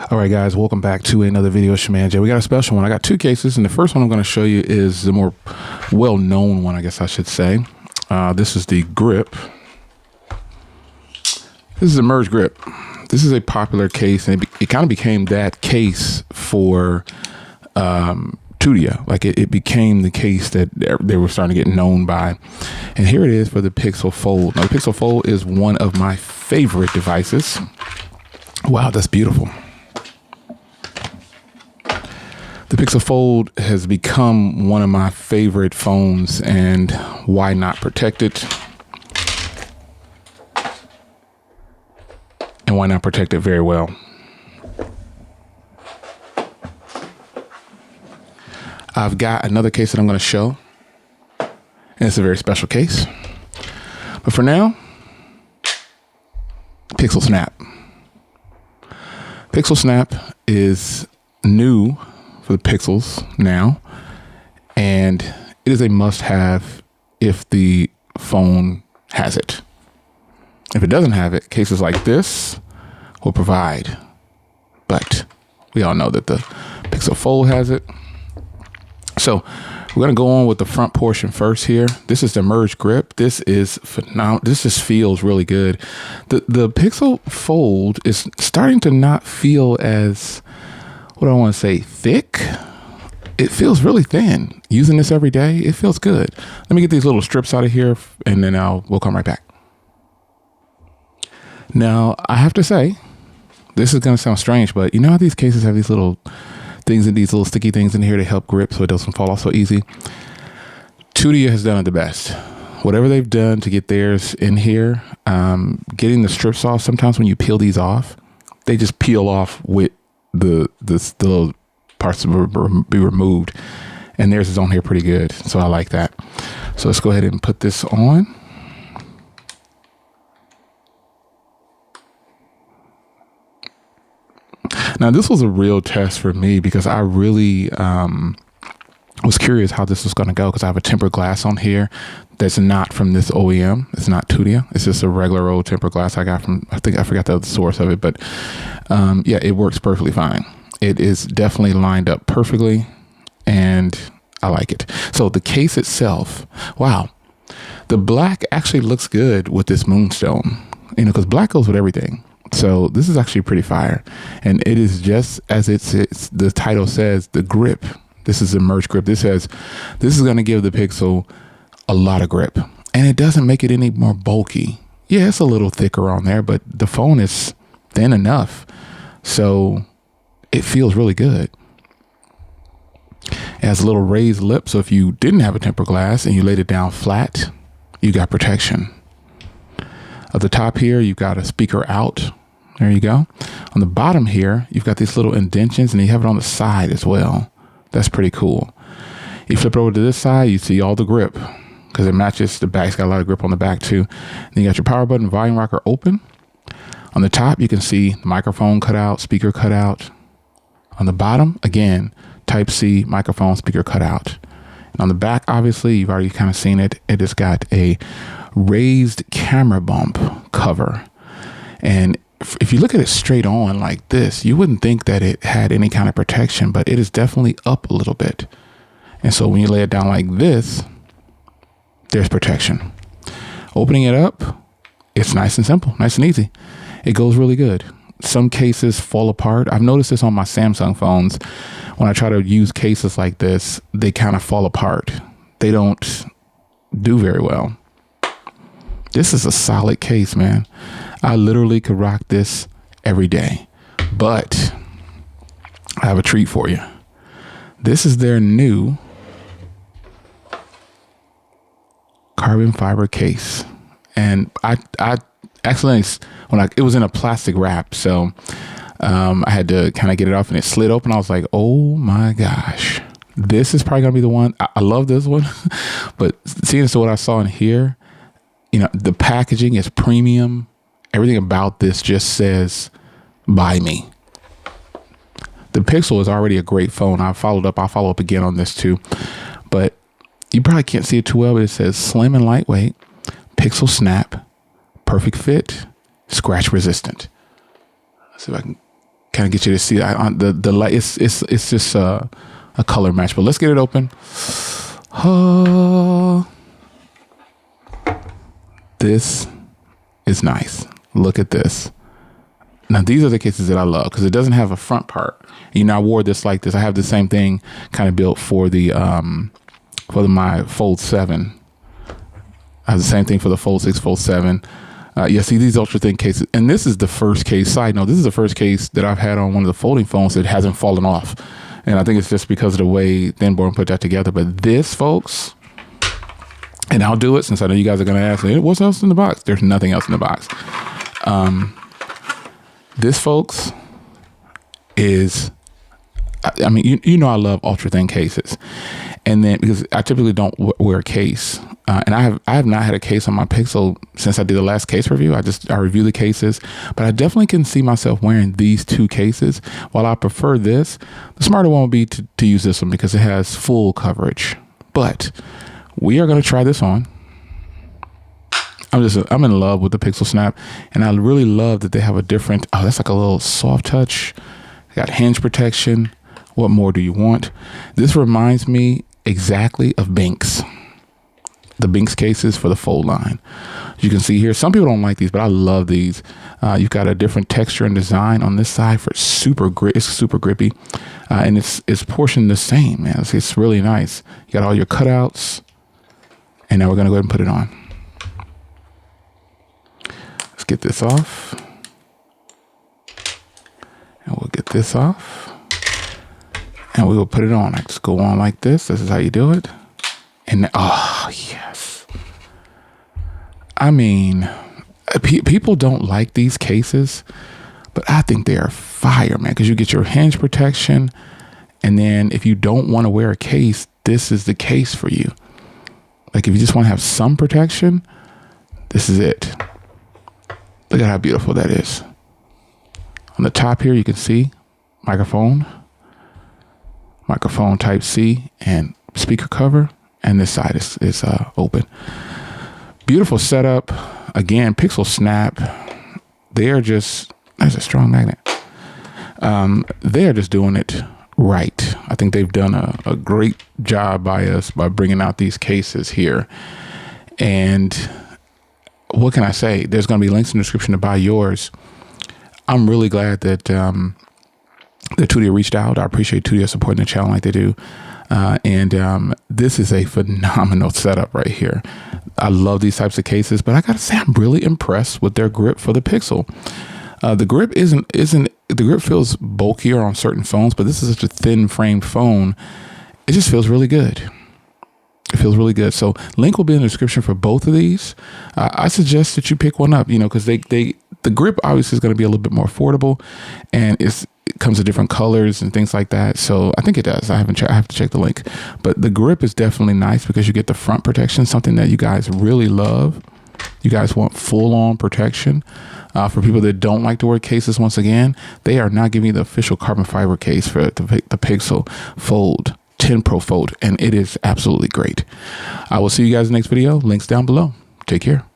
All right, guys, welcome back to another video. Shaman J. We got a special one. I got two cases, and the first one I'm going to show you is the more well-known one, I guess I should say. This is the grip. This is a Merge Grip. This is a popular case, and it kind of became that case for Tudia. Like it became the case that they were starting to get known by. And here it is for the Pixel Fold. Now, the Pixel Fold is one of my favorite devices. Wow, that's beautiful. The Pixel Fold has become one of my favorite phones, and why not protect it? And why not protect it very well? I've got another case that I'm going to show, and it's a very special case. But for now, Pixel Snap. Pixel Snap is new for the Pixels now, and it is a must-have if the phone has it. If it doesn't have it, cases like this will provide. But we all know that the Pixel Fold has it. So we're going to go on with the front portion first here. This is the Merge Grip. This is phenomenal. This just feels really good. The Pixel Fold is starting to not feel as, what do I want to say, thick. It feels really thin. Using this every day, it feels good. Let me get these little strips out of here, and then we'll come right back. Now, I have to say, this is going to sound strange, but you know how these cases have these little things and these little sticky things in here to help grip so it doesn't fall off so easy? Tudia has done it the best. Whatever they've done to get theirs in here, getting the strips off, sometimes when you peel these off, they just peel off with the little parts to be removed, and theirs is on here pretty good, so I like that. So let's go ahead and put this on. Now, this was a real test for me because I really was curious how this was going to go, because I have a tempered glass on here that's not from this OEM. It's not Tudia. It's just a regular old tempered glass I got from, I think I forgot the source of it, but yeah, it works perfectly fine. It is definitely lined up perfectly, and I like it. So the case itself, wow, the black actually looks good with this moonstone, you know, because black goes with everything. So this is actually pretty fire, and it is just as it's the title says, the grip. This is a Merge Grip. This is going to give the Pixel a lot of grip, and it doesn't make it any more bulky. Yeah, it's a little thicker on there, but the phone is thin enough, so it feels really good. It has a little raised lip, so if you didn't have a tempered glass and you laid it down flat, you got protection. At the top here, you've got a speaker out. There you go. On the bottom here, you've got these little indentions, and you have it on the side as well. That's pretty cool. You flip it over to this side, you see all the grip, because it matches. The back's got a lot of grip on the back too. Then you got your power button, volume rocker open. On the top, you can see the microphone cut out, speaker cut out. On the bottom, again, Type-C, microphone, speaker cut out. And on the back, obviously, you've already kind of seen it. It has got a raised camera bump cover. And if you look at it straight on like this, you wouldn't think that it had any kind of protection, but it is definitely up a little bit. And so when you lay it down like this, there's protection. Opening it up, it's nice and simple, nice and easy. It goes really good. Some cases fall apart. I've noticed this on my Samsung phones. When I try to use cases like this, they kind of fall apart. They don't do very well. This is a solid case, man. I literally could rock this every day, but I have a treat for you. This is their new carbon fiber case. And I accidentally, it was in a plastic wrap, so I had to kind of get it off, and it slid open. I was like, oh my gosh, this is probably gonna be the one. I love this one, but seeing as to what I saw in here, you know, the packaging is premium. Everything about this just says, buy me. The Pixel is already a great phone. I'll follow up again on this too, but you probably can't see it too well, but it says slim and lightweight, Pixel Snap, perfect fit, scratch resistant. Let's see if I can kind of get you to see the light. It's just a color match. But let's get it open. This is nice. Look at this. Now, these are the cases that I love because it doesn't have a front part. You know, I wore this like this. I have the same thing kind of built for the my Fold 7. I have the same thing for the Fold 6, Fold 7. Yeah, see these ultra thin cases. And this is the first case. Side note, this is the first case that I've had on one of the folding phones that hasn't fallen off. And I think it's just because of the way Thinborn put that together. But this, folks, and I'll do it since I know you guys are going to ask me, what's else in the box? There's nothing else in the box. This, folks, is, I mean, you know I love ultra thin cases. And then because I typically don't wear a case, and I have not had a case on my Pixel since I did the last case review. I review the cases, but I definitely can see myself wearing these two cases. While I prefer this, the smarter one would be to use this one because it has full coverage. But we are going to try this on. I'm in love with the Pixel Snap, and I really love that they have a different, that's like a little soft touch. Got hinge protection. What more do you want? This reminds me exactly of Binks. The Binks cases for the Fold line. As you can see here, some people don't like these, but I love these. You've got a different texture and design on this side for super grip. It's super grippy, and it's portioned the same, man. It's really nice. You got all your cutouts, and now we're gonna go ahead and put it on. Let's get this off, and we'll get this off, and we will put it on. I just go on like this. This is how you do it. And oh yes, I mean, people don't like these cases, but I think they are fire, man, because you get your hinge protection, and then if you don't want to wear a case, this is the case for you. Like if you just want to have some protection, this is it. Look at how beautiful that is. On the top here, you can see microphone type C, and speaker cover. And this side is open. Beautiful setup. Again, Pixel Snap. They're just, there's a strong magnet. They're just doing it right. I think they've done a great job by us by bringing out these cases here. And what can I say? There's going to be links in the description to buy yours. I'm really glad that Tudia reached out. I appreciate Tudia supporting the channel like they do. And this is a phenomenal setup right here. I love these types of cases, but I gotta say I'm really impressed with their grip for the Pixel. The grip the grip feels bulkier on certain phones, but this is such a thin framed phone. It just feels really good. It feels really good. So link will be in the description for both of these. I suggest that you pick one up, you know, because the grip obviously is going to be a little bit more affordable, and it comes in different colors and things like that. So I think it does. I have to check the link, but the grip is definitely nice because you get the front protection, something that you guys really love. You guys want full on protection. For people that don't like to wear cases, once again, they are not giving you the official carbon fiber case for the Pixel Fold 10 Pro Fold, and it is absolutely great. I will see you guys in the next video. Links down below. Take care.